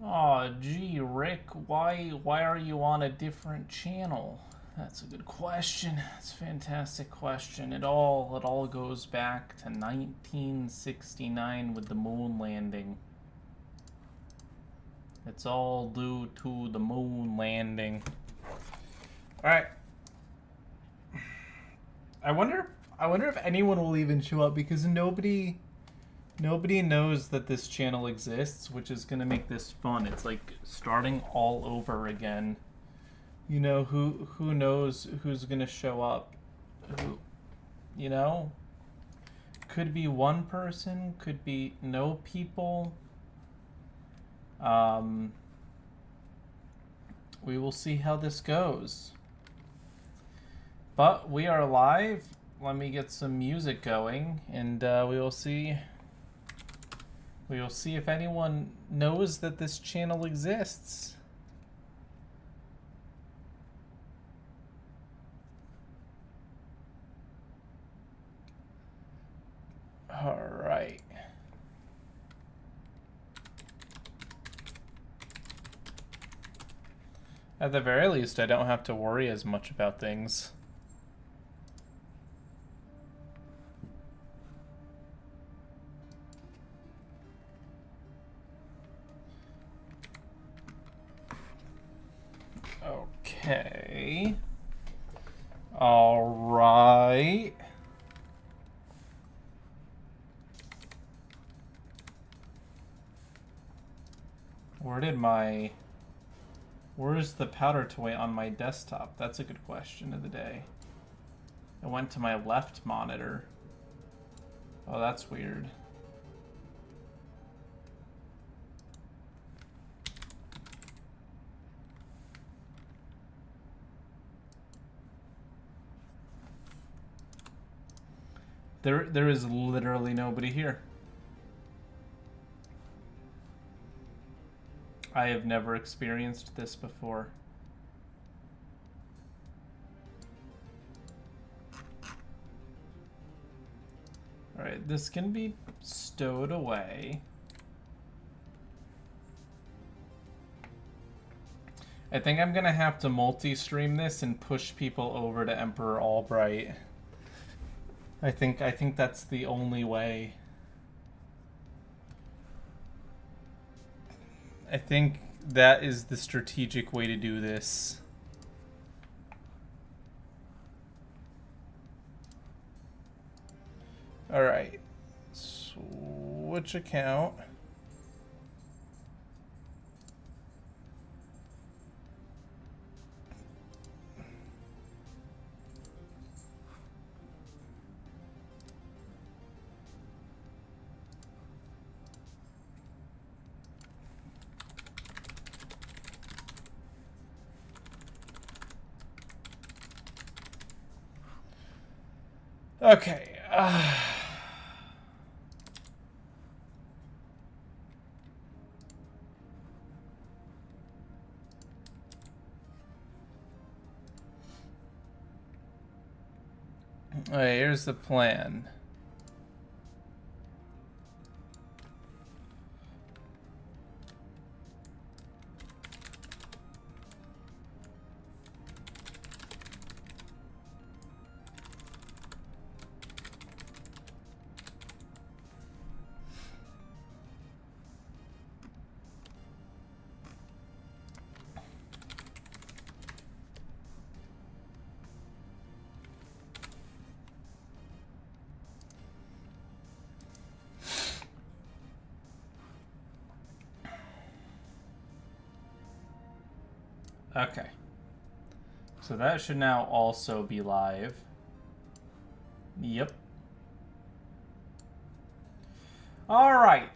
Oh, gee, Rick, why are you on a different channel? That's a good question. It's a fantastic question. It all goes back to 1969 with the moon landing. It's all due to the moon landing. All right. I wonder if anyone will even show up because nobody knows that this channel exists, which is going to make this fun. It's like starting all over again. You know, who knows who's going to show up? Who, you know? Could be one person, could be no people. We will see how this goes. But we are live. Let me get some music going, and we will see. We will see if anyone knows that this channel exists. All right. At the very least, I don't have to worry as much about things. Okay. All right. Where's the powder toy on my desktop? That's a good question of the day. It went to my left monitor. Oh, that's weird. There is literally nobody here. I have never experienced this before. Alright, this can be stowed away. I think I'm gonna have to multi-stream this and push people over to Emperor Albright. I think that's the only way. I think that is the strategic way to do this. All right. Switch account. Okay. Alright, here's the plan. Okay. So that should now also be live. Yep. All right.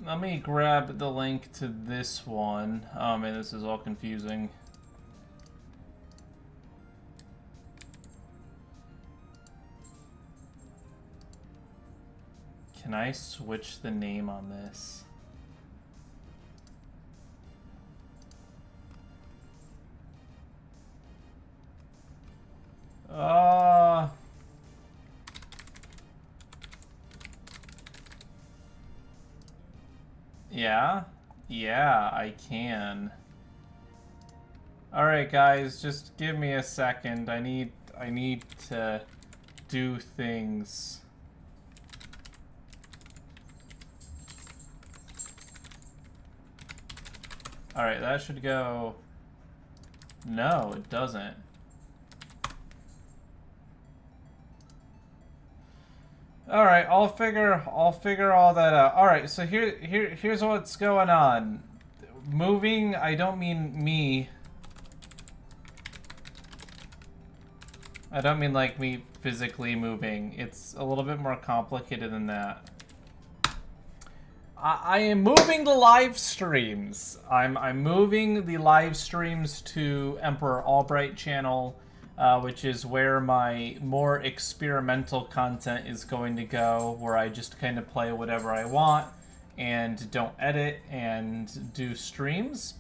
Let me grab the link to this one. Oh man, this is all confusing. Can I switch the name on this? Yeah? Yeah, I can. Alright guys, just give me a second. I need to do things. Alright, that should go. No, it doesn't. Alright, I'll figure all that out. Alright, so here's what's going on. Moving, I don't mean me. I don't mean like me physically moving. It's a little bit more complicated than that. I am moving the live streams. I'm moving the live streams to Emperor Albright channel, which is where my more experimental content is going to go, where I just kind of play whatever I want and don't edit and do streams.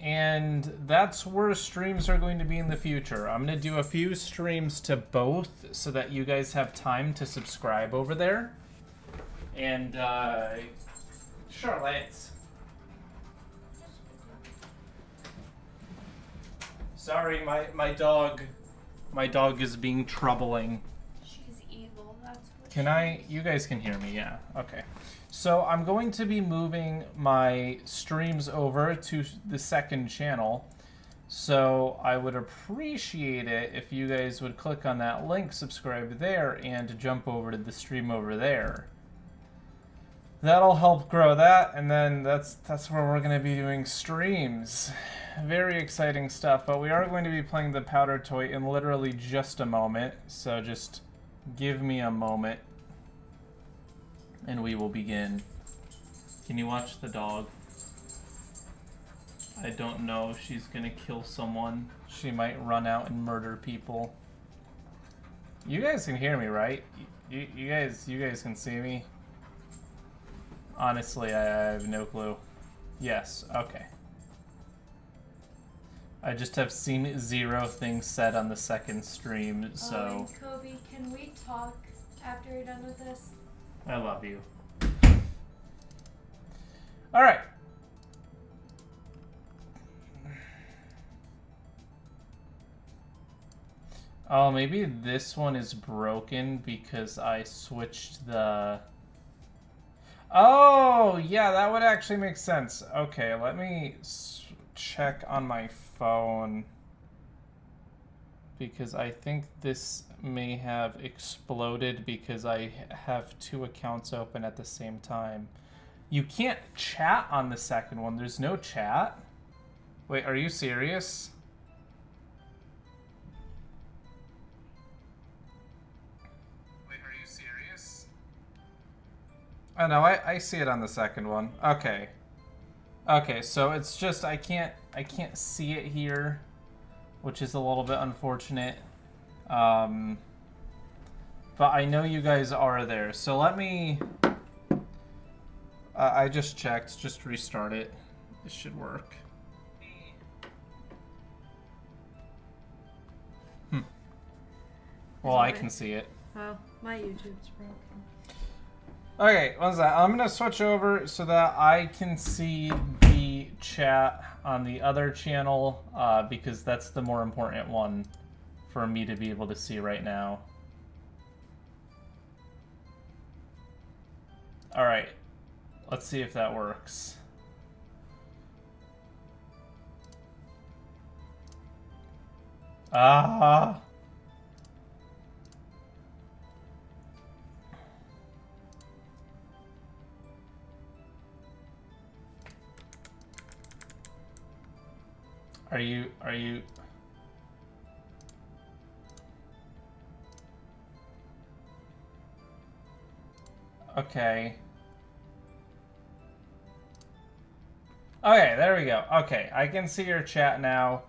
And that's where streams are going to be in the future. I'm going to do a few streams to both so that you guys have time to subscribe over there. And, Charlotte. Sorry, my dog is being troubling. She's evil, that's what Can I, you guys can hear me, yeah, okay. So I'm going to be moving my streams over to the second channel. So I would appreciate it if you guys would click on that link, subscribe there, and jump over to the stream over there. That'll help grow that, and then that's where we're going to be doing streams. Very exciting stuff, but we are going to be playing the powder toy in literally just a moment, so just give me a moment. And we will begin. Can you watch the dog? I don't know if she's gonna kill someone. She might run out and murder people. You guys can hear me, right? You guys can see me? Honestly, I have no clue. Yes, okay. I just have seen 0 things said on the second stream, so... and Kobe, can we talk after you're done with this? I love you. Alright. Oh, maybe this one is broken because I switched the... Oh, yeah, that would actually make sense. Okay, let me check on my phone. Because I think this may have exploded because I have 2 accounts open at the same time. You can't chat on the second one. There's no chat. Wait, are you serious? Wait, are you serious? Oh no, I see it on the second one. Okay. Okay, so it's just I can't see it here, which is a little bit unfortunate. But I know you guys are there, so let me... I just checked, just restart it. It should work. Well, I can see it. Oh, my YouTube's broken. Okay, one sec. I'm gonna switch over so that I can see the chat on the other channel, because that's the more important one for me to be able to see right now. Alright, let's see if that works. Ah! Are you... Okay. Okay, there we go. Okay, I can see your chat now.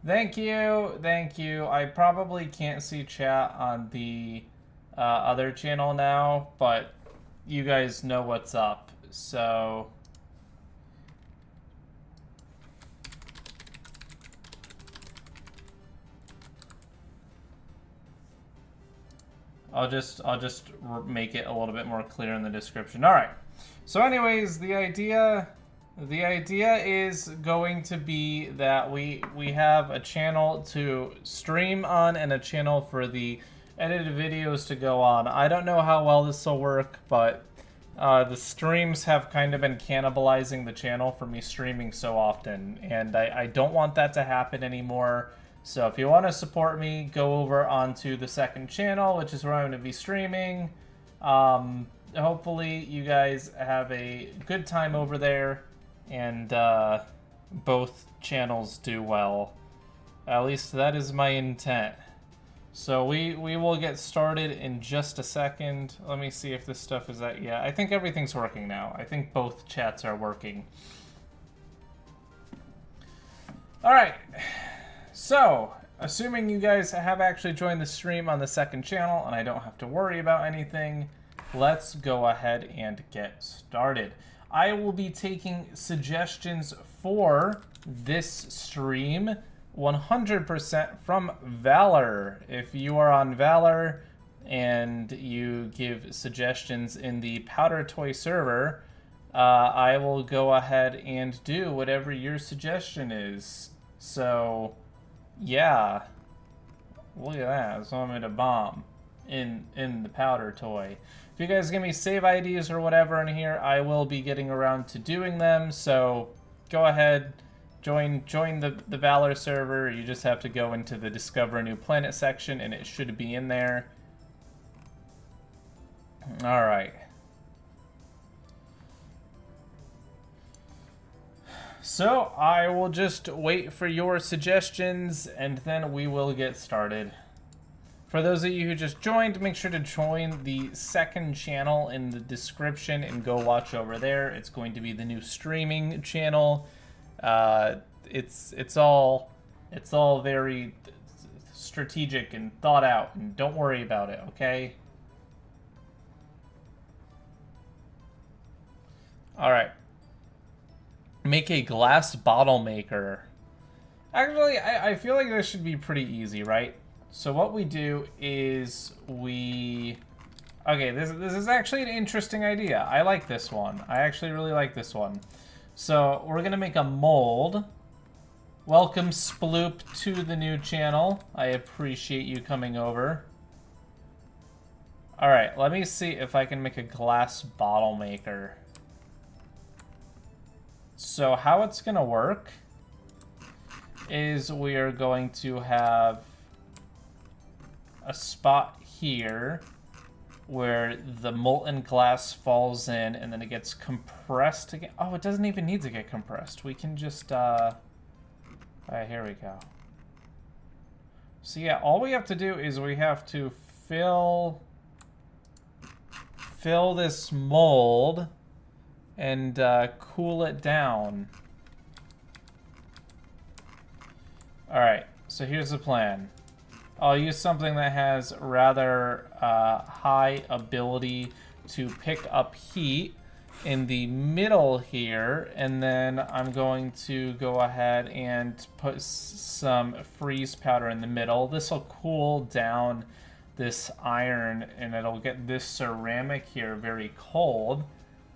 Thank you, thank you. I probably can't see chat on the other channel now, but you guys know what's up, so... I'll just make it a little bit more clear in the description. All right. So anyways, the idea is going to be that we have a channel to stream on and a channel for the edited videos to go on. I don't know how well this will work, but the streams have kind of been cannibalizing the channel for me streaming so often, and I don't want that to happen anymore. So if you want to support me, go over onto the second channel, which is where I'm going to be streaming. Hopefully you guys have a good time over there, and both channels do well. At least that is my intent. So we will get started in just a second. Let me see if this stuff is that. Yeah, I think everything's working now. I think both chats are working. All right. So, assuming you guys have actually joined the stream on the second channel and I don't have to worry about anything, let's go ahead and get started. I will be taking suggestions for this stream 100% from Valor. If you are on Valor and you give suggestions in the Powder Toy server, I will go ahead and do whatever your suggestion is. So, yeah. Look at that. It's on me to bomb in the Powder Toy. If you guys give me save IDs or whatever in here, I will be getting around to doing them. So, go ahead. Join the Valor server. You just have to go into the Discover a New Planet section, and it should be in there. All right. So I will just wait for your suggestions, and then we will get started. For those of you who just joined, make sure to join the second channel in the description and go watch over there. It's going to be the new streaming channel. It's all very strategic and thought out, and don't worry about it, okay? All right. Make a glass bottle maker. Actually, I feel like this should be pretty easy, right? So what we do is we... Okay, this is actually an interesting idea. I like this one. I actually really like this one. So we're gonna make a mold. Welcome Sploop to the new channel. I appreciate you coming over. All right, let me see if I can make a glass bottle maker. So how it's gonna work is we are going to have a spot here where the molten glass falls in, and then it gets compressed again. Oh, it doesn't even need to get compressed. We can just, all right, here we go. So yeah, all we have to do is we have to fill this mold and cool it down. All right, so here's the plan. I'll use something that has rather high ability to pick up heat in the middle here, and then I'm going to go ahead and put some freeze powder in the middle. This will cool down this iron, and it'll get this ceramic here very cold.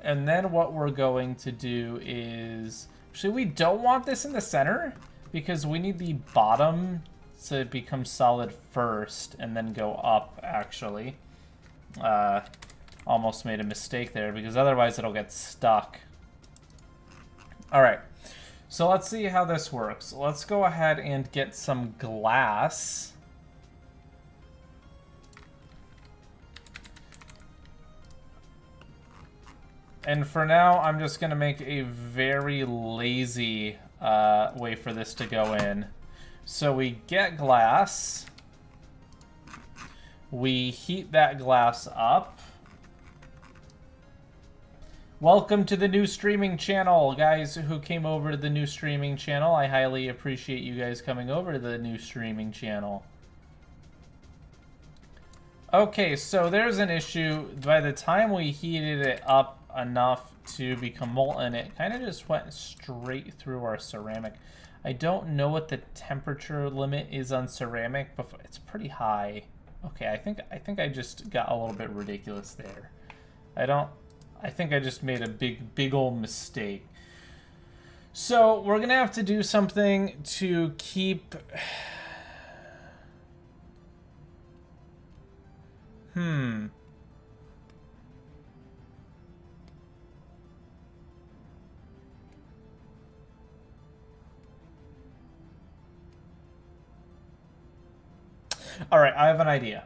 And then what we're going to do is... Actually, we don't want this in the center, because we need the bottom to become solid first and then go up, actually. Almost made a mistake there, because otherwise it'll get stuck. Alright, so let's see how this works. Let's go ahead and get some glass. And for now, I'm just going to make a very lazy way for this to go in. So we get glass, we heat that glass up. Welcome to the new streaming channel, guys who came over to the new streaming channel. I highly appreciate you guys coming over to the new streaming channel. Okay, so there's an issue. By the time we heated it up enough to become molten, it kind of just went straight through our ceramic. I don't know what the temperature limit is on ceramic, but it's pretty high. Okay, I think I just got a little bit ridiculous there. I I think I just made a big old mistake. So we're gonna have to do something to keep... Alright, I have an idea.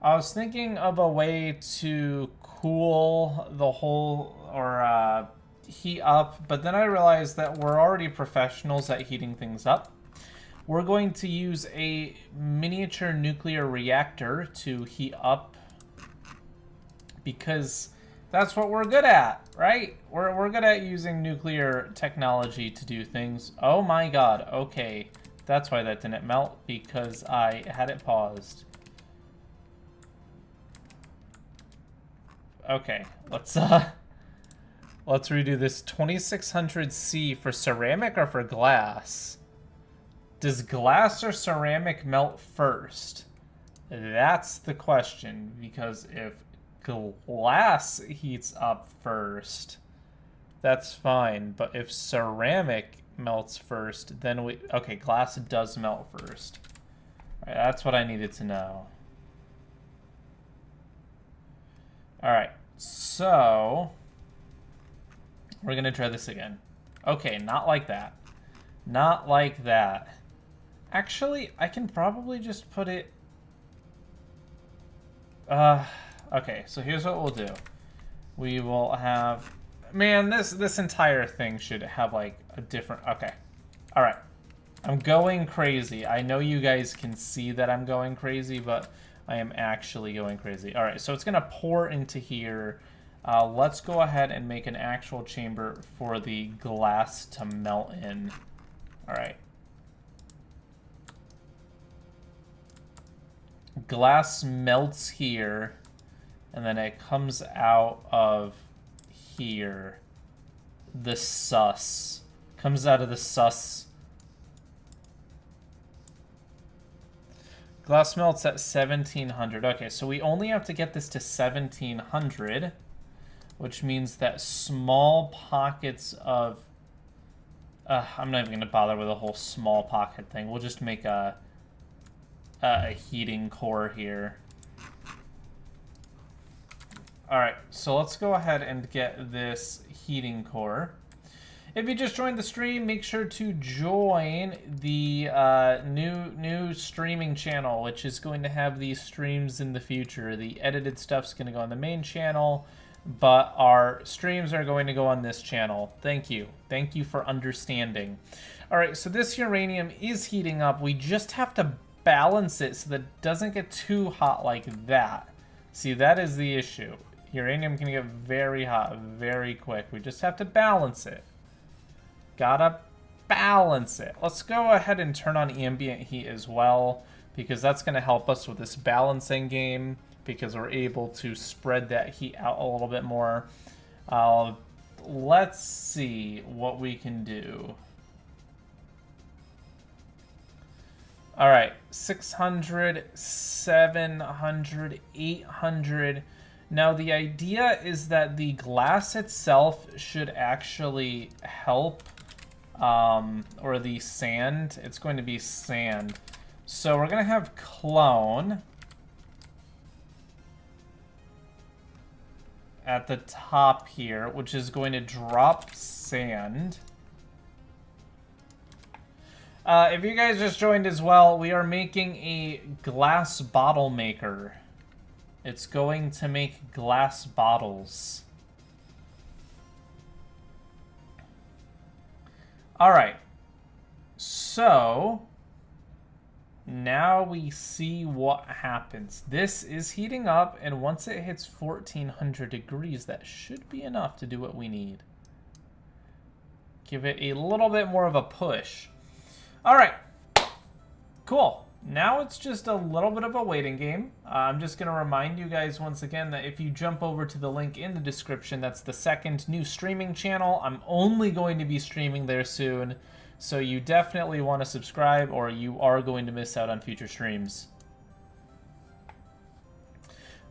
I was thinking of a way to cool the whole, or heat up, but then I realized that we're already professionals at heating things up. We're going to use a miniature nuclear reactor to heat up, because that's what we're good at, right? We're good at using nuclear technology to do things. Oh my god, okay. That's why that didn't melt, because I had it paused. Okay, let's redo this. 2600C for ceramic or for glass? Does glass or ceramic melt first? That's the question, because if glass heats up first, that's fine, but if ceramic melts first, then we... Okay, glass does melt first. All right, that's what I needed to know. Alright, so... We're gonna try this again. Okay, not like that. Not like that. Actually, I can probably just put it... Okay, so here's what we'll do. We will have... Man, this entire thing should have, like, a different... Okay. Alright. I'm going crazy. I know you guys can see that I'm going crazy, but I am actually going crazy. Alright, so it's going to pour into here. Let's go ahead and make an actual chamber for the glass to melt in. Alright. Glass melts here, and then it comes out of here. The sus. Comes out of the sus. Glass melts at 1700. Okay, so we only have to get this to 1700, which means that small pockets of... I'm not even going to bother with a whole small pocket thing. We'll just make a heating core here. Alright, so let's go ahead and get this heating core. If you just joined the stream, make sure to join the new streaming channel, which is going to have these streams in the future. The edited stuff's going to go on the main channel, but our streams are going to go on this channel. Thank you. Thank you for understanding. Alright, so this uranium is heating up. We just have to balance it so that it doesn't get too hot like that. See, that is the issue. Uranium can get very hot very quick. We just have to balance it. Gotta balance it. Let's go ahead and turn on ambient heat as well, because that's going to help us with this balancing game, because we're able to spread that heat out a little bit more. Let's see what we can do. All right, 600, 700, 800. Now, the idea is that the glass itself should actually help, or the sand. It's going to be sand. So we're going to have clone at the top here, which is going to drop sand. If you guys just joined as well, we are making a glass bottle maker. It's going to make glass bottles. Alright. So, now we see what happens. This is heating up, and once it hits 1400 degrees, that should be enough to do what we need. Give it a little bit more of a push. Alright, cool. Now it's just a little bit of a waiting game. I'm just going to remind you guys once again that if you jump over to the link in the description, that's the second new streaming channel. I'm only going to be streaming there soon, so you definitely want to subscribe or you are going to miss out on future streams.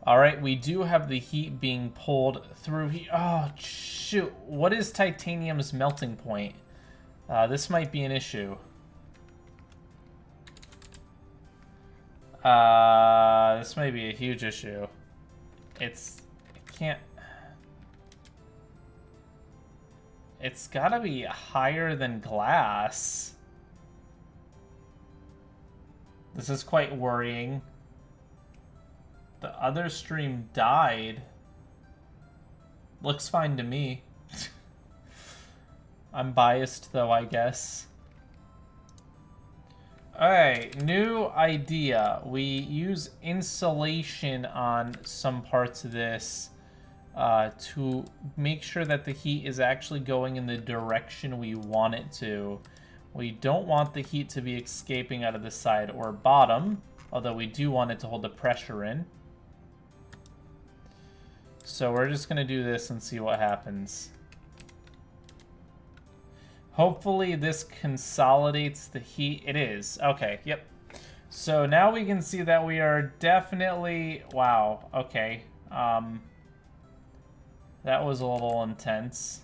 All right, we do have the heat being pulled through here. Oh, shoot. What is titanium's melting point? This might be an issue. This may be a huge issue. It can't... It's gotta be higher than glass. This is quite worrying. The other stream died. Looks fine to me. I'm biased though, I guess. Alright, new idea. We use insulation on some parts of this to make sure that the heat is actually going in the direction we want it to. We don't want the heat to be escaping out of the side or bottom, although we do want it to hold the pressure in. So we're just going to do this and see what happens. Hopefully this consolidates the heat. It is. Okay, yep. So now we can see that we are definitely... Wow, okay. That was a little intense.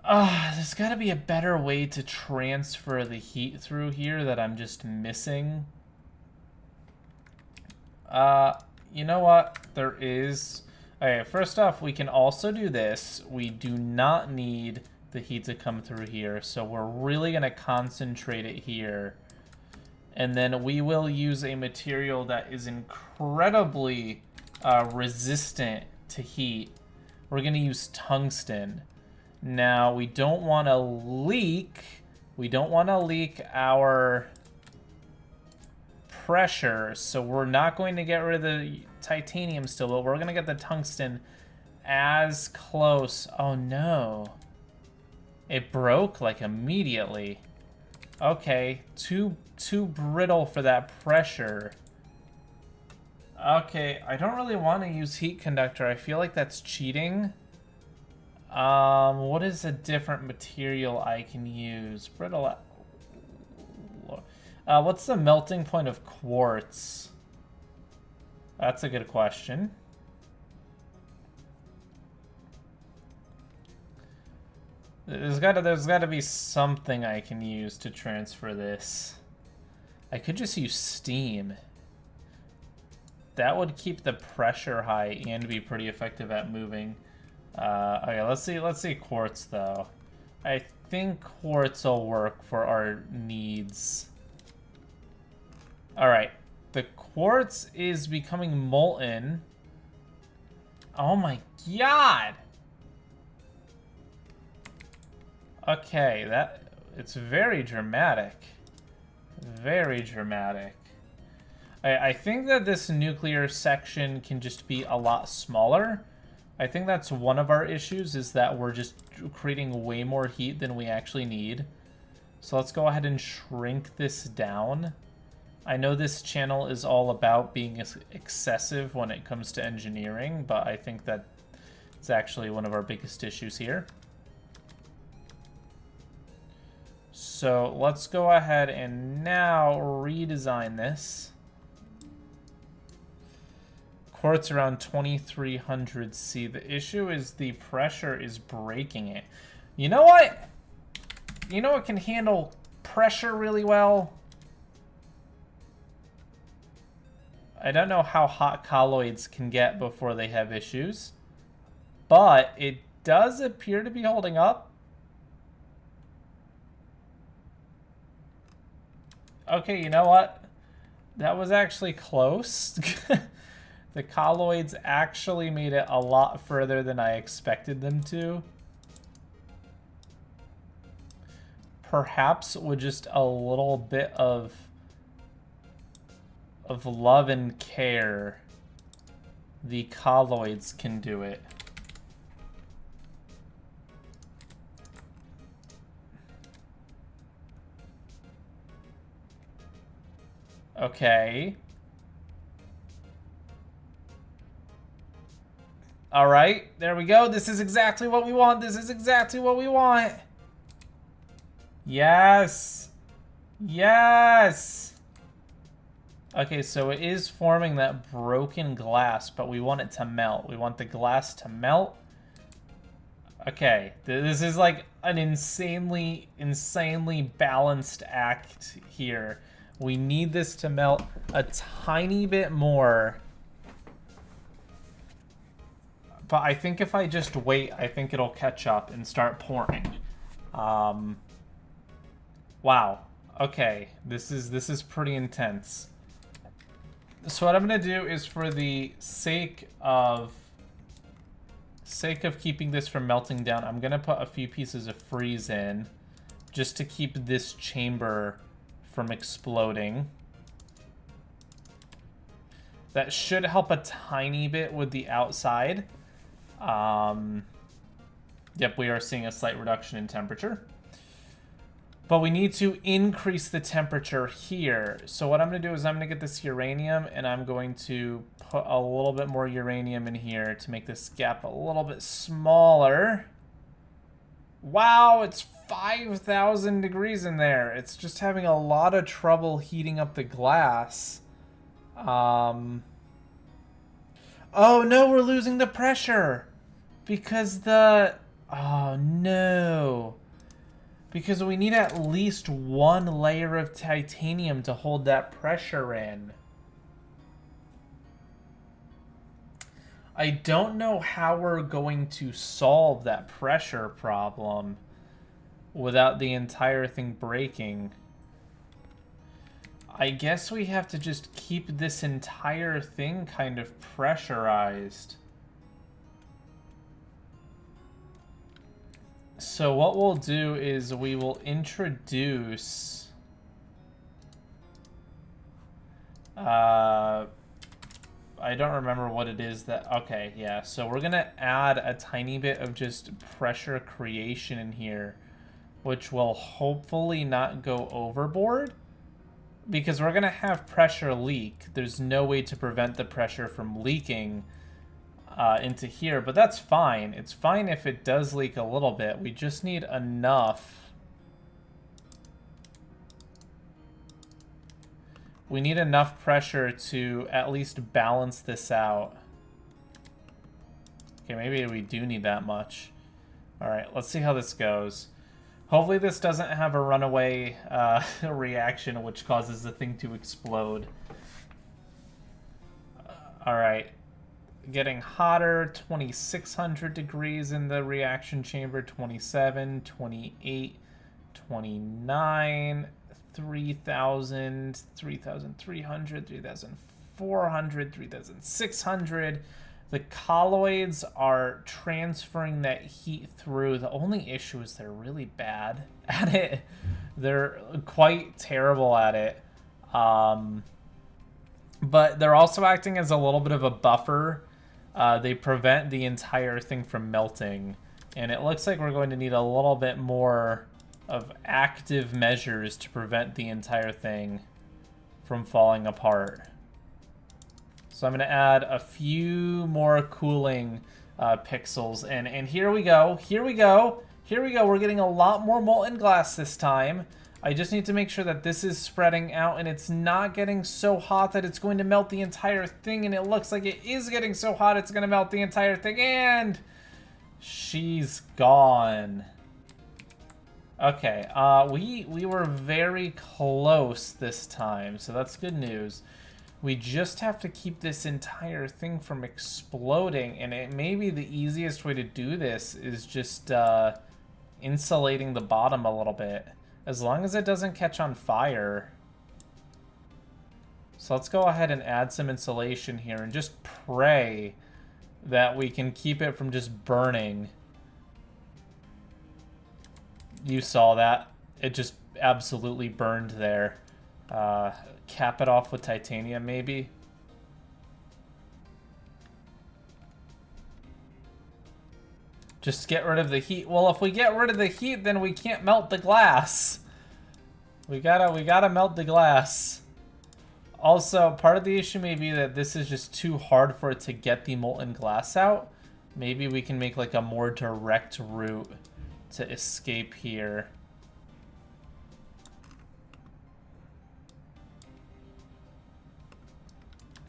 There's got to be a better way to transfer the heat through here that I'm just missing. You know what? There is... Okay, first off, we can also do this. We do not need the heat to come through here, so we're really going to concentrate it here. And then we will use a material that is incredibly resistant to heat. We're going to use tungsten. Now, we don't want to leak. We don't want to leak our pressure, so we're not going to get rid of the titanium still, but we're going to get the tungsten as close. Oh no. It broke like immediately. Okay, too brittle for that pressure. Okay, I don't really want to use heat conductor. I feel like that's cheating. What is a different material I can use? Brittle. What's the melting point of quartz? That's a good question. There's gotta be something I can use to transfer this. I could just use steam. That would keep the pressure high and be pretty effective at moving. Okay, let's see quartz though. I think quartz will work for our needs. All right, the quartz is becoming molten. Oh my god! Okay, it's very dramatic. Very dramatic. I think that this nuclear section can just be a lot smaller. I think that's one of our issues, is that we're just creating way more heat than we actually need. So let's go ahead and shrink this down. I know this channel is all about being excessive when it comes to engineering, but I think that it's actually one of our biggest issues here. So let's go ahead and now redesign this. Quartz around 2300 C. The issue is the pressure is breaking it. You know what? You know what can handle pressure really well? I don't know how hot colloids can get before they have issues, but it does appear to be holding up. Okay, you know what? That was actually close. The colloids actually made it a lot further than I expected them to. Perhaps with just a little bit of love and care, the colloids can do it. Okay. All right, there we go. This is exactly what we want. This is exactly what we want. Yes. Yes. Okay, so it is forming that broken glass, but we want it to melt. We want the glass to melt. Okay, this is like an insanely balanced act here. We need this to melt a tiny bit more. But I think if I just wait, I think it'll catch up and start pouring. Wow. Okay, this is pretty intense. So what I'm gonna do is, for the sake of keeping this from melting down, I'm gonna put a few pieces of freeze in just to keep this chamber from exploding. That should help a tiny bit with the outside. Yep, we are seeing a slight reduction in temperature. But we need to increase the temperature here. So what I'm going to do is I'm going to get this uranium, and I'm going to put a little bit more uranium in here to make this gap a little bit smaller. Wow, it's 5,000 degrees in there. It's just having a lot of trouble heating up the glass. Oh no, we're losing the pressure. Because oh no. Because we need at least one layer of titanium to hold that pressure in. I don't know how we're going to solve that pressure problem without the entire thing breaking. I guess we have to just keep this entire thing kind of pressurized. So what we'll do is we will introduce I don't remember what it is that... Okay, yeah. So we're going to add a tiny bit of just pressure creation in here, which will hopefully not go overboard, because we're going to have pressure leak. There's no way to prevent the pressure from leaking into here, but that's fine. It's fine if it does leak a little bit. We just need enough. We need enough pressure to at least balance this out. Okay, maybe we do need that much. All right, let's see how this goes. Hopefully this doesn't have a runaway reaction which causes the thing to explode. All right. Getting hotter, 2,600 degrees in the reaction chamber, 27, 28, 29, 3,000, 3,300, 3,400, 3,600. The colloids are transferring that heat through. The only issue is they're really bad at it. They're quite terrible at it. But they're also acting as a little bit of a buffer. They prevent the entire thing from melting. And it looks like we're going to need a little bit more of active measures to prevent the entire thing from falling apart. So I'm going to add a few more cooling pixels. And here we go. Here we go. Here we go. We're getting a lot more molten glass this time. I just need to make sure that this is spreading out and it's not getting so hot that it's going to melt the entire thing. And it looks like it is getting so hot it's going to melt the entire thing. And she's gone. Okay, we were very close this time, so that's good news. We just have to keep this entire thing from exploding, and it may be the easiest way to do this is just insulating the bottom a little bit, as long as it doesn't catch on fire. So let's go ahead and add some insulation here and just pray that we can keep it from just burning. You saw that. It just absolutely burned there. Cap it off with titanium, maybe. Just get rid of the heat. Well, if we get rid of the heat, then we can't melt the glass. We gotta melt the glass. Also, part of the issue may be that this is just too hard for it to get the molten glass out. Maybe we can make like a more direct route to escape here.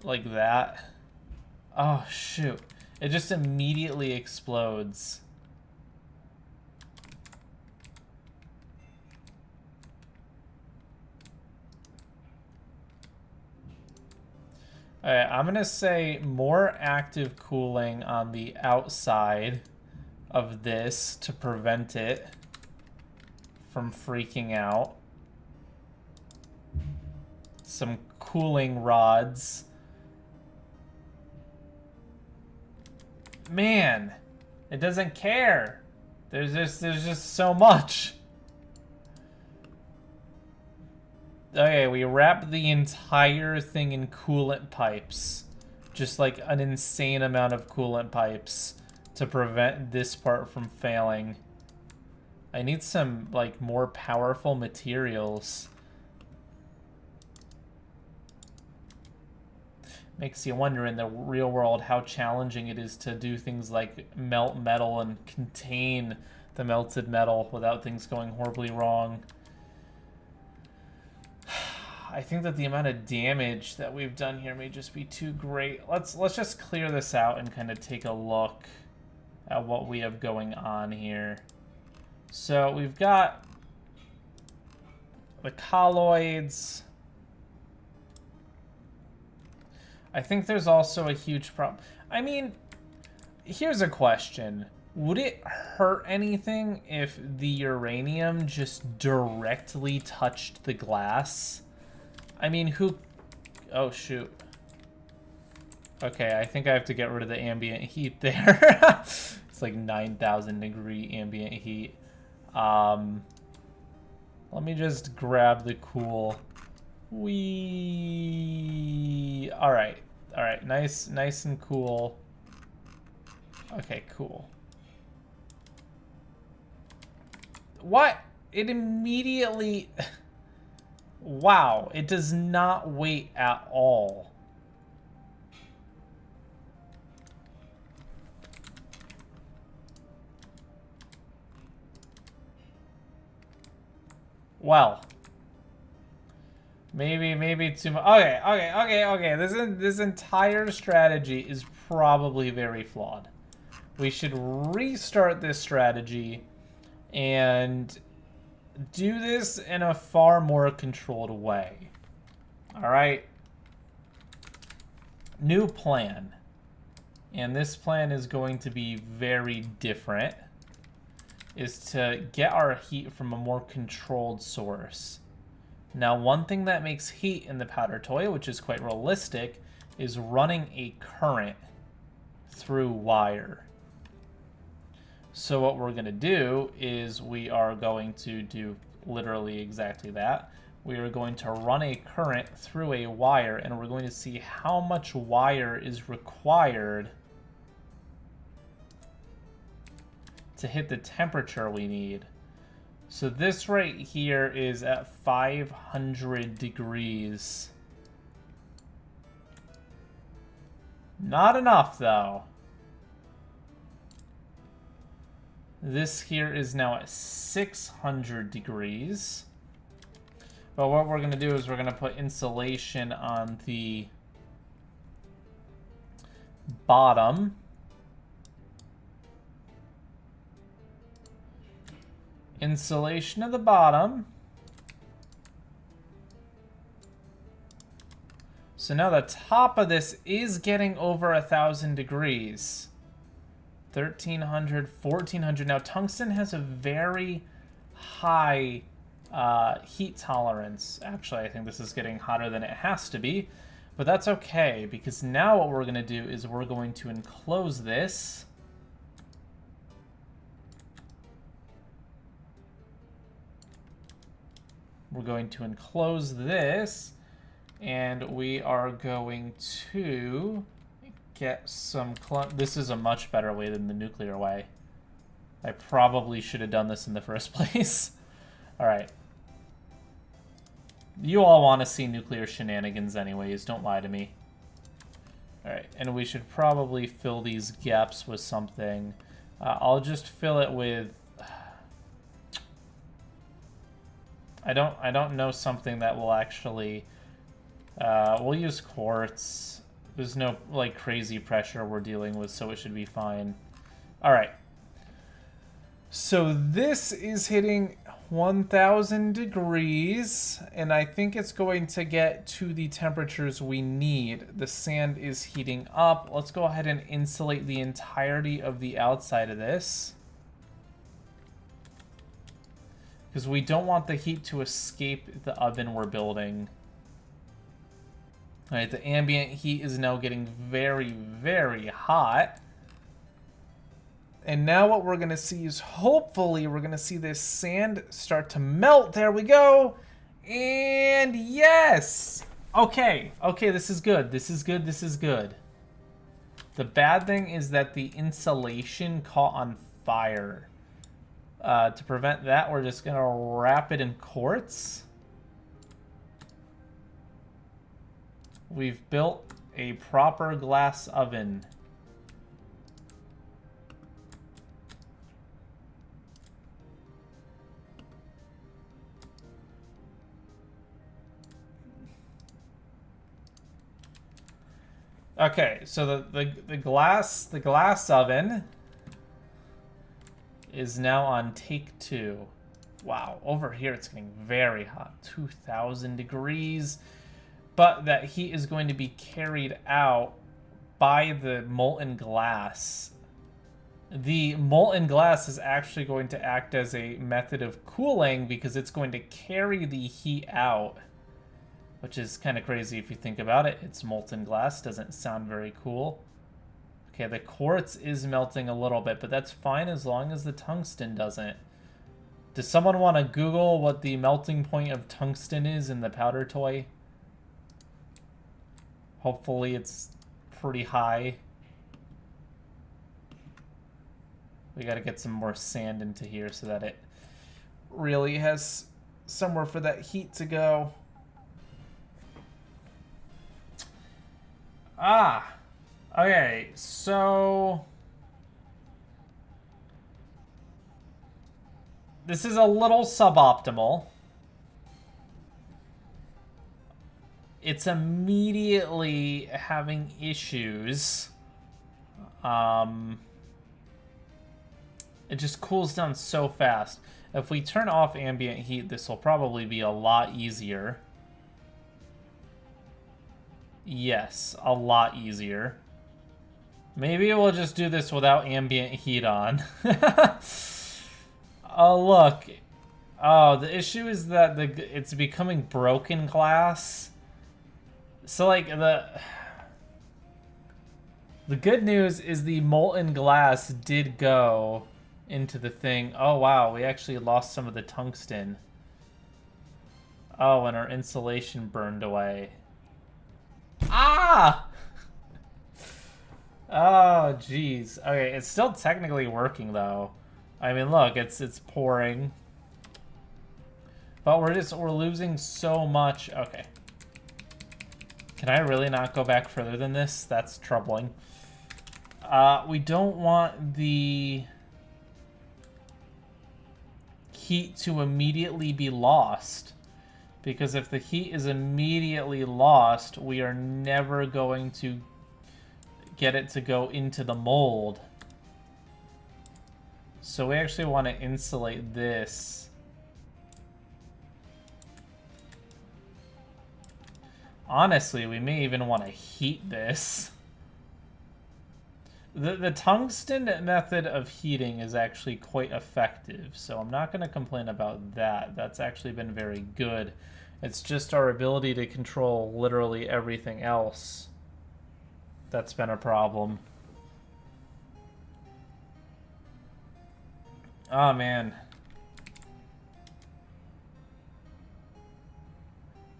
like that. Oh, shoot. It just immediately explodes. Alright, I'm gonna say more active cooling on the outside of this to prevent it from freaking out. Some cooling rods. Man, it doesn't care. There's just so much. Okay, we wrap the entire thing in coolant pipes. Just like an insane amount of coolant pipes to prevent this part from failing. I need some, like, more powerful materials. Makes you wonder in the real world how challenging it is to do things like melt metal and contain the melted metal without things going horribly wrong. I think that the amount of damage that we've done here may just be too great. Let's just clear this out and kind of take a look at what we have going on here. So we've got the colloids. I think there's also a huge problem. I mean, here's a question. Would it hurt anything if the uranium just directly touched the glass? I mean, who... Oh, shoot. Okay, I think I have to get rid of the ambient heat there. It's like 9,000 degree ambient heat. Let me just grab the cool... Alright. Alright, nice and cool. Okay, cool. What? It immediately... Wow, it does not wait at all. Well, maybe too much. Okay. This entire strategy is probably very flawed. We should restart this strategy and do this in a far more controlled way. All right. New plan. And this plan is going to be very different. Is to get our heat from a more controlled source. Now, one thing that makes heat in the powder toy, which is quite realistic, is running a current through wire. So what we're going to do is we are going to do literally exactly that. We are going to run a current through a wire, and we're going to see how much wire is required to hit the temperature we need. So this right here is at 500 degrees. Not enough, though. This here is now at 600 degrees. But what we're going to do is we're going to put insulation on the bottom. Insulation at the bottom. So now the top of this is getting over 1,000 degrees. 1,300, 1,400. Now tungsten has a very high heat tolerance. Actually, I think this is getting hotter than it has to be. But that's okay, because now what we're going to do is we're going to enclose this. We're going to enclose this, and we are going to get some... This is a much better way than the nuclear way. I probably should have done this in the first place. Alright. You all want to see nuclear shenanigans anyways, don't lie to me. Alright, and we should probably fill these gaps with something. I'll just fill it with... I don't know something that will actually... we'll use quartz. There's no, like, crazy pressure we're dealing with, so it should be fine. Alright. So this is hitting 1,000 degrees, and I think it's going to get to the temperatures we need. The sand is heating up. Let's go ahead and insulate the entirety of the outside of this, because we don't want the heat to escape the oven we're building. All right, the ambient heat is now getting very, very hot. And now what we're going to see is, hopefully, we're going to see this sand start to melt. There we go. And yes! Okay, okay, this is good. This is good, this is good. The bad thing is that the insulation caught on fire. To prevent that, we're just going to wrap it in quartz. We've built a proper glass oven. Okay, so the glass oven is now on take 2. Wow, over here it's getting very hot, 2,000 degrees. But that heat is going to be carried out by the molten glass. The molten glass is actually going to act as a method of cooling because it's going to carry the heat out, which is kind of crazy if you think about it. It's molten glass, doesn't sound very cool. Okay, the quartz is melting a little bit, but that's fine as long as the tungsten doesn't. Does someone want to Google what the melting point of tungsten is in the powder toy? Hopefully it's pretty high. We gotta get some more sand into here so that it really has somewhere for that heat to go. Ah, okay, so this is a little suboptimal. It's immediately having issues. It just cools down so fast. If we turn off ambient heat, this will probably be a lot easier. Yes, a lot easier. Maybe we'll just do this without ambient heat on. Oh, look. Oh, the issue is that it's becoming broken glass. So, like, the good news is the molten glass did go into the thing. Oh, wow, we actually lost some of the tungsten. Oh, and our insulation burned away. Ah! Oh, jeez. Okay, it's still technically working, though. I mean, look, it's pouring. But we're losing so much. Okay. Can I really not go back further than this? That's troubling. We don't want the heat to immediately be lost. Because if the heat is immediately lost, we are never going to get it to go into the mold. So we actually want to insulate this. Honestly, we may even want to heat this. The tungsten method of heating is actually quite effective, so I'm not going to complain about that. That's actually been very good. It's just our ability to control literally everything else that's been a problem. Oh, man.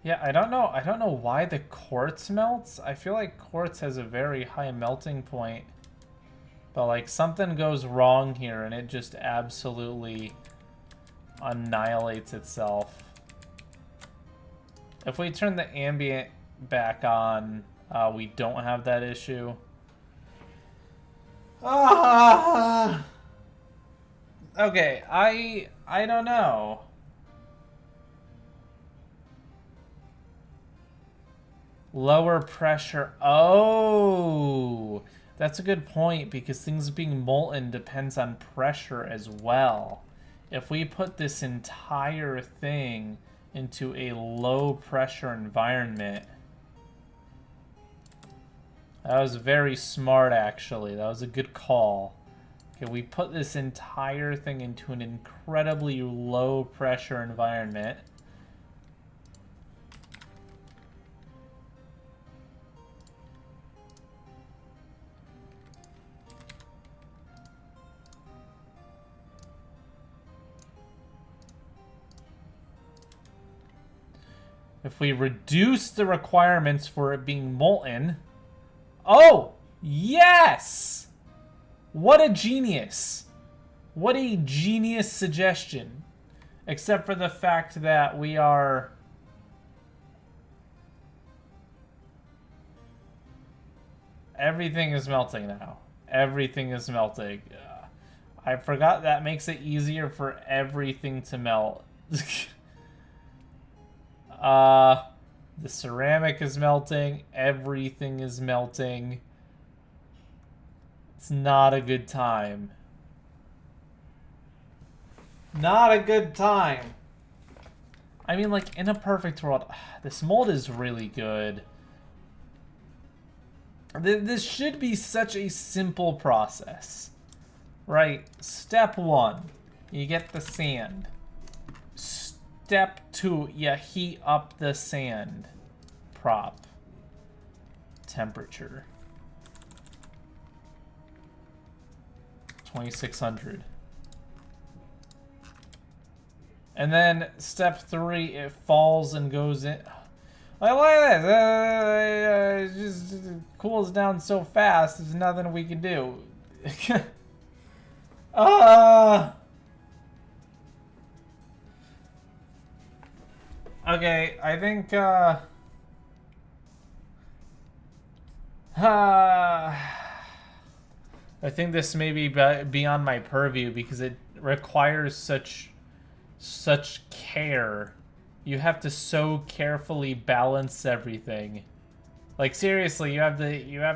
Yeah, I don't know why the quartz melts. I feel like quartz has a very high melting point. But, like, something goes wrong here and it just absolutely annihilates itself. If we turn the ambient back on, we don't have that issue. Ah! Okay, I don't know. Lower pressure. Oh, that's a good point because things being molten depends on pressure as well. If we put this entire thing into a low pressure environment, that was very smart actually. That was a good call. Okay, we put this entire thing into an incredibly low pressure environment. If we reduce the requirements for it being molten... Oh! Yes! What a genius. What a genius suggestion. Except for the fact that we are... Everything is melting now. Everything is melting. I forgot that makes it easier for everything to melt. The ceramic is melting. Everything is melting. It's not a good time. Not a good time. I mean, like, in a perfect world, this mold is really good. This should be such a simple process. Right? Step 1, you get the sand. Step 2, you heat up the sand. Prop. Temperature. 2600. And then step 3, it falls and goes in. Like, look at this. It just cools down so fast, there's nothing we can do. Okay, I think, I think this may be beyond my purview because it requires such care. You have to so carefully balance everything. Like seriously, you have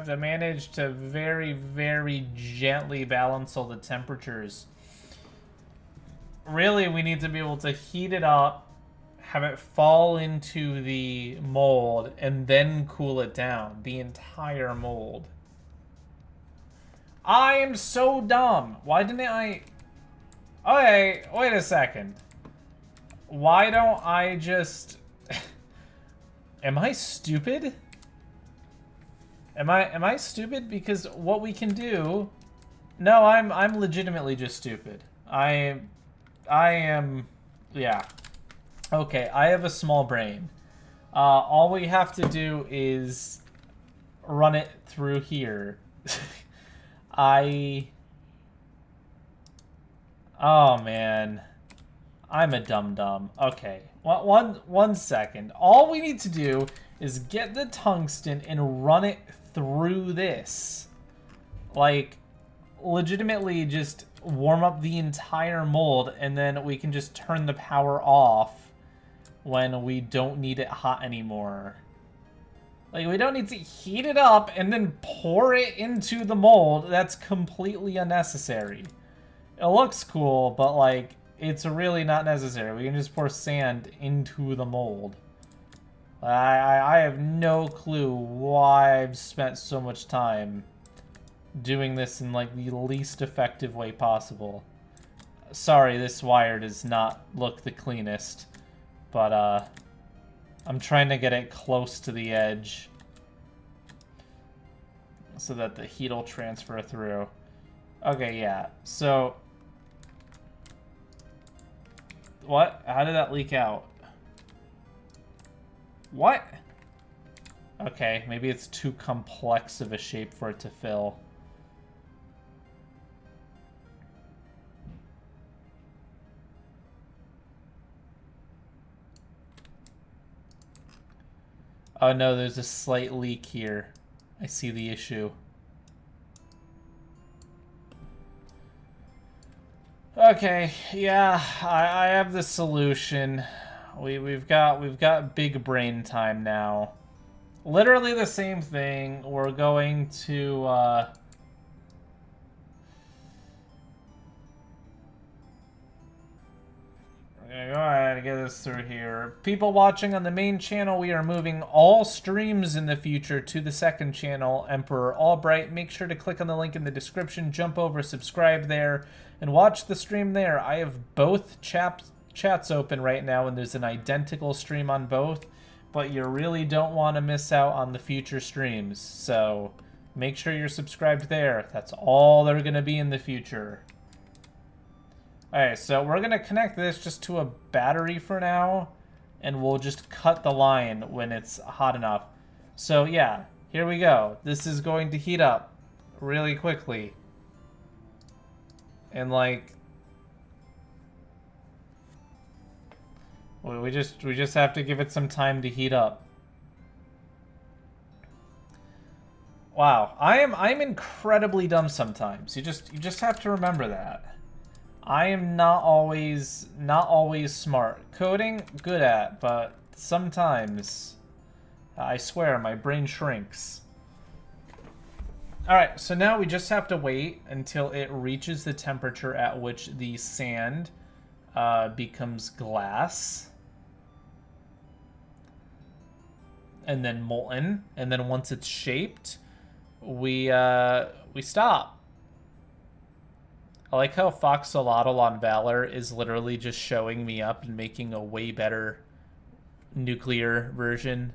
to manage to very, very gently balance all the temperatures. Really, we need to be able to heat it up, have it fall into the mold, and then cool it down. The entire mold. I am so dumb. Why didn't I... Okay, wait a second. Why don't I just... Am I stupid? Am I stupid? Because what we can do... No, I'm legitimately just stupid. I am... Yeah. Okay, I have a small brain. All we have to do is run it through here. Oh, man. I'm a dum-dum. Okay. One second. All we need to do is get the tungsten and run it through this. Like, legitimately just warm up the entire mold, and then we can just turn the power off when we don't need it hot anymore. Like, we don't need to heat it up and then pour it into the mold. That's completely unnecessary. It looks cool, but, like, it's really not necessary. We can just pour sand into the mold. I have no clue why I've spent so much time doing this in, like, the least effective way possible. Sorry, this wire does not look the cleanest. But, I'm trying to get it close to the edge so that the heat will transfer through. Okay, yeah. So, what? How did that leak out? What? Okay, maybe it's too complex of a shape for it to fill. Oh no, there's a slight leak here. I see the issue. Okay, yeah, I have the solution. We've got big brain time now. Literally the same thing. We're going to, we're gonna go ahead and get this through here. People watching on the main channel, we are moving all streams in the future to the second channel, Emperor Albright. Make sure to click on the link in the description, jump over, subscribe there, and watch the stream there. I have both chats open right now, and there's an identical stream on both, but you really don't want to miss out on the future streams, so make sure you're subscribed there. That's all they're going to be in the future. Alright, so we're going to connect this just to a battery for now, and we'll just cut the line when it's hot enough. So yeah, here we go. This is going to heat up really quickly. And like, we just have to give it some time to heat up. Wow, I'm incredibly dumb sometimes. You just have to remember that. I am not always smart. Coding, good at, but sometimes I swear my brain shrinks. Alright, so now we just have to wait until it reaches the temperature at which the sand becomes glass. And then molten. And then once it's shaped, we stop. I like how Foxolotl on Valor is literally just showing me up and making a way better nuclear version.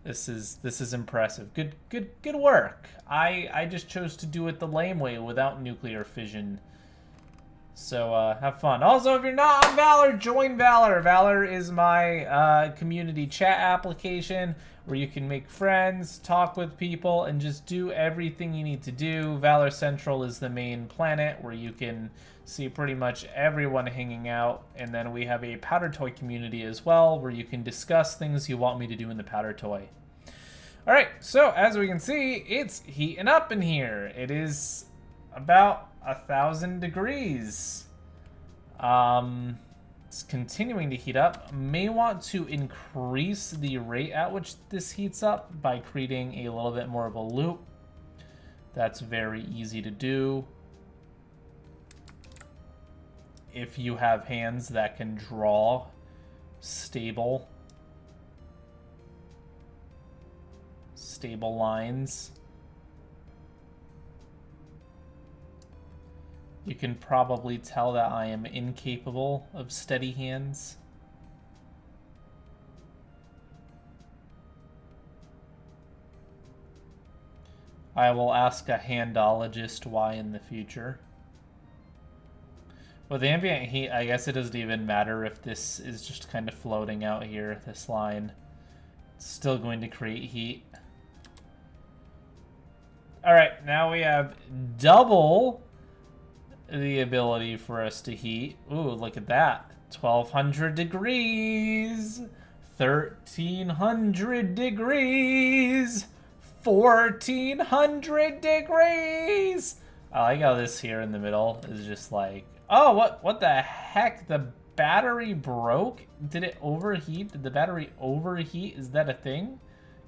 This is impressive. Good work. I just chose to do it the lame way without nuclear fission. So have fun. Also, if you're not on Valor, join Valor. Valor is my community chat application where you can make friends, talk with people, and just do everything you need to do. Valor Central is the main planet where you can see pretty much everyone hanging out. And then we have a powder toy community as well where you can discuss things you want me to do in the powder toy. All right, so as we can see, it's heating up in here. It is about 1,000 degrees. It's continuing to heat up. May want to increase the rate at which this heats up by creating a little bit more of a loop. That's very easy to do if you have hands that can draw stable lines. You can probably tell that I am incapable of steady hands. I will ask a handologist why in the future. With ambient heat, I guess it doesn't even matter if this is just kind of floating out here, this line. It's still going to create heat. Alright, now we have double the ability for us to heat. Ooh, look at that. 1,200 degrees. 1,300 degrees. 1,400 degrees. I like how this here in the middle is just like, oh, what the heck? The battery broke? Did it overheat? Did the battery overheat? Is that a thing?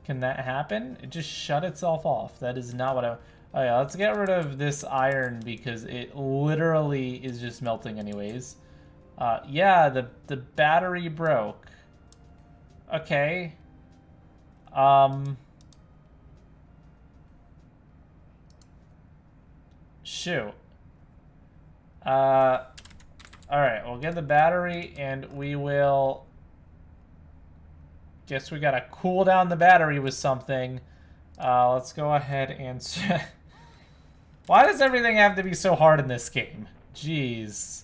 Can that happen? It just shut itself off. That is not what I... Oh yeah, let's get rid of this iron because it literally is just melting anyways. Yeah, the battery broke. Okay. Shoot. Alright, we'll get the battery and we will... Guess we gotta cool down the battery with something. Let's go ahead and... Why does everything have to be so hard in this game? Jeez.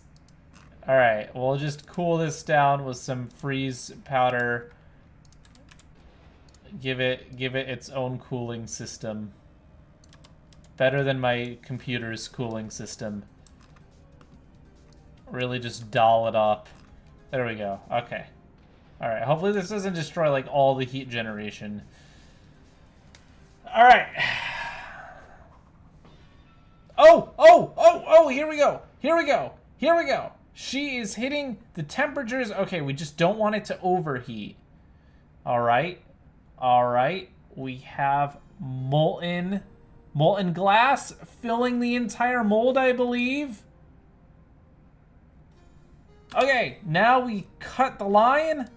Alright, we'll just cool this down with some freeze powder. Give it its own cooling system. Better than my computer's cooling system. Really just doll it up. There we go. Okay. Alright, hopefully this doesn't destroy like all the heat generation. Alright. Oh, here we go. Here we go. Here we go. She is hitting the temperatures. Okay, we just don't want it to overheat. Alright. All right, we have molten glass filling the entire mold, I believe. Okay, now we cut the line.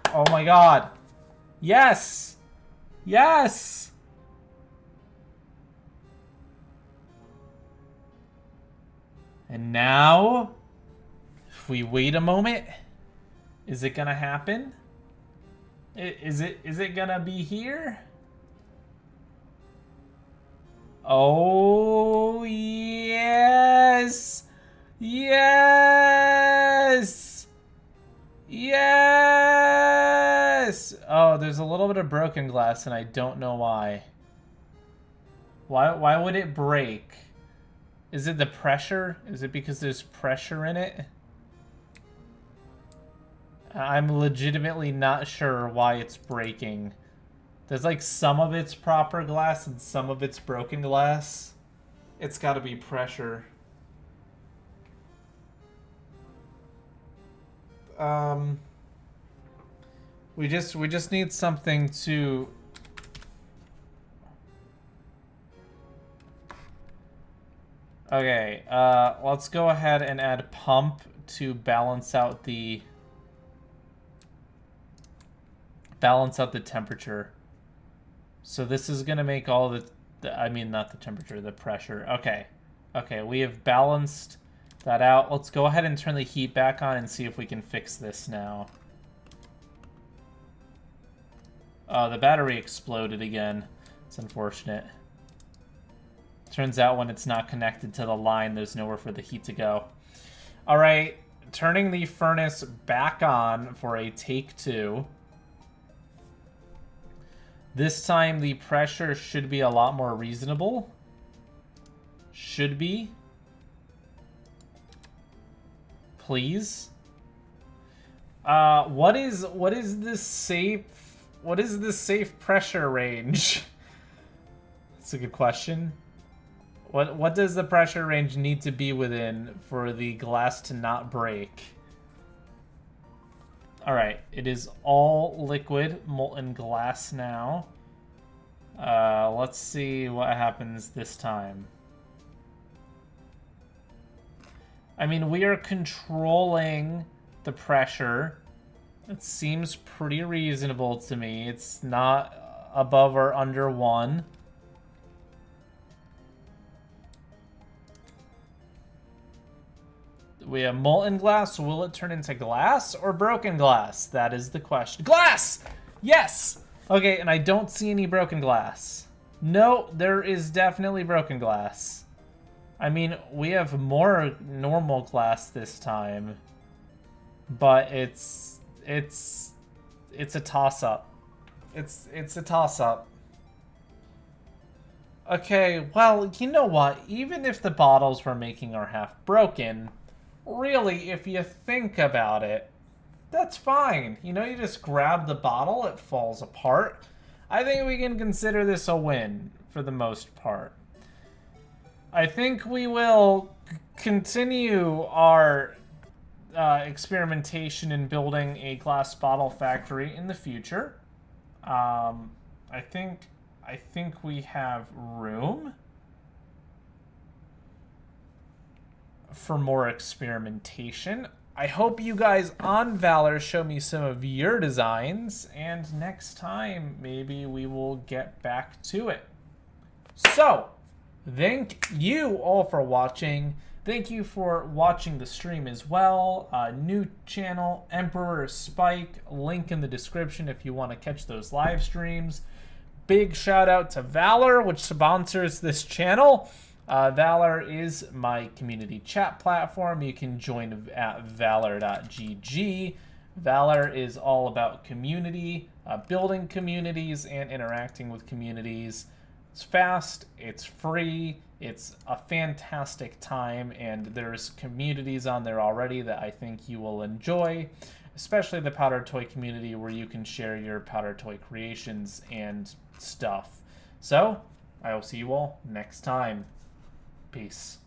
Oh my god. Yes! Yes! And now, if we wait a moment, is it gonna happen? Is it gonna be here? Oh, yes! Yes! Yes! Oh, there's a little bit of broken glass and I don't know why. Why would it break? Is it the pressure? Is it because there's pressure in it? I'm legitimately not sure why it's breaking. There's like some of it's proper glass and some of it's broken glass. It's gotta be pressure. We just need something to... Okay, let's go ahead and add pump to balance out the temperature. So this is gonna make all the I mean, not the temperature, the pressure. Okay. Okay, we have balanced that out. Let's go ahead and turn the heat back on and see if we can fix this now. Oh, the battery exploded again. It's unfortunate. Turns out when it's not connected to the line, there's nowhere for the heat to go. All right, turning the furnace back on for a take 2. This time the pressure should be a lot more reasonable. Should be. Please. What is this safe pressure range? That's a good question. What does the pressure range need to be within for the glass to not break? Alright, it is all liquid molten glass now. Let's see what happens this time. I mean, we are controlling the pressure. It seems pretty reasonable to me. It's not above or under 1. We have molten glass. Will it turn into glass or broken glass? That is the question. Glass! Yes! Okay, and I don't see any broken glass. No, there is definitely broken glass. I mean, we have more normal glass this time. But it's a toss-up. It's a toss-up. Okay, well, you know what? Even if the bottles we're making are half broken, really, if you think about it, that's fine. You know, you just grab the bottle, it falls apart. I think we can consider this a win for the most part. I think we will continue our experimentation in building a glass bottle factory in the future. I think we have room for more experimentation. I hope you guys on Valor show me some of your designs, and next time maybe we will get back to it. So, thank you all for watching. Thank you for watching the stream as well. New channel, Emperor Spike, link in the description if you want to catch those live streams. Big shout out to Valor, which sponsors this channel. Valor is my community chat platform. You can join at valor.gg. Valor is all about community, building communities, and interacting with communities. It's fast, it's free, it's a fantastic time, and there's communities on there already that I think you will enjoy, especially the powder toy community where you can share your powder toy creations and stuff. So, I will see you all next time. Peace.